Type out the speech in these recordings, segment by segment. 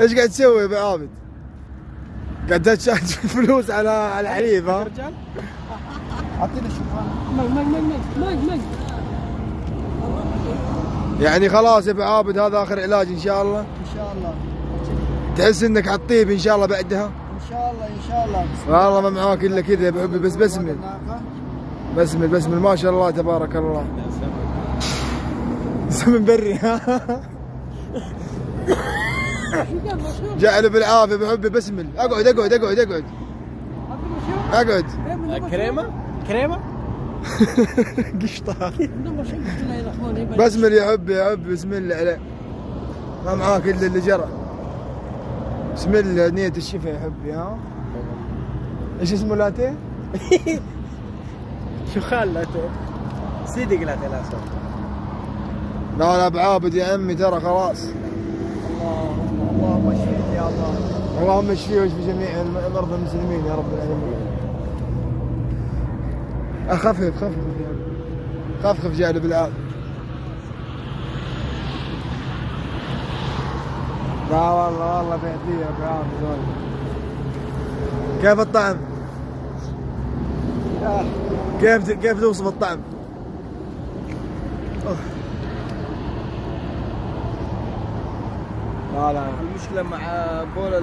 ايش قاعد تسوي يا ابو عابد؟ قاعد تشحت فلوس على الحليب ها؟ رجال اعطيني ماي يعني خلاص يا ابو عابد هذا اخر علاج ان شاء الله؟ ان شاء الله. تحس انك حتطيب ان شاء الله بعدها؟ ان شاء الله ان شاء الله. والله ما معاك الا كذا يا ابو حبي، بس بسمل بسمل ما شاء الله تبارك الله. سمن بري جعله بالعافيه ابو حبي، بسمل. اقعد اقعد اقعد اقعد اقعد. كريمه قشطه. بسمل يا حبي يا حبي، بسم الله عليك. ما معاك الا اللي جرى. بسم الله، نية الشفا يا حبي. ها ايش اسمه لاتيه؟ شو خال لاتيه؟ صدق لاتيه لا صدق. لا لا ابو عابد يا عمي ترى خلاص. اللهم اشفيك يا الله. اللهم اشفيه واشفي جميع مرضى المسلمين يا رب العالمين. خفف خفف جعله بالعافيه. لا والله بيعطيه يا ابو عابد. كيف الطعم؟ كيف توصف الطعم؟ لا المشكلة مع بول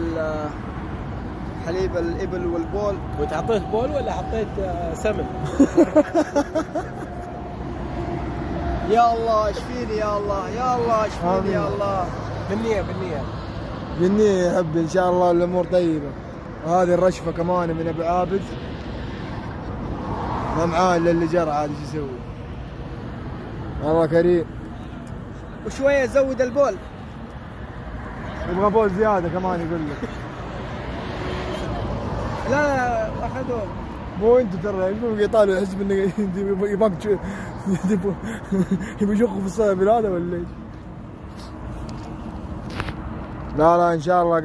حليب الإبل والبول. وأنت حطيت بول ولا حطيت سمن؟ يا الله اشفيني يا الله، يا الله اشفيني يا الله. بالنية يا حبي ان شاء الله الامور طيبة. وهذه الرشفة كمان من ابو عابد، ما معاه الا اللي جرى عاد ايش يسوي؟ الله كريم. وشوية زود البول. يبغى بول زيادة كمان يقول لك. لا اخذوه. مو انتو ترى يقولوا يطالعوا يحسب انه يبغى يشخوا في الصيف هذا ولا ايش؟ لا ان شاء الله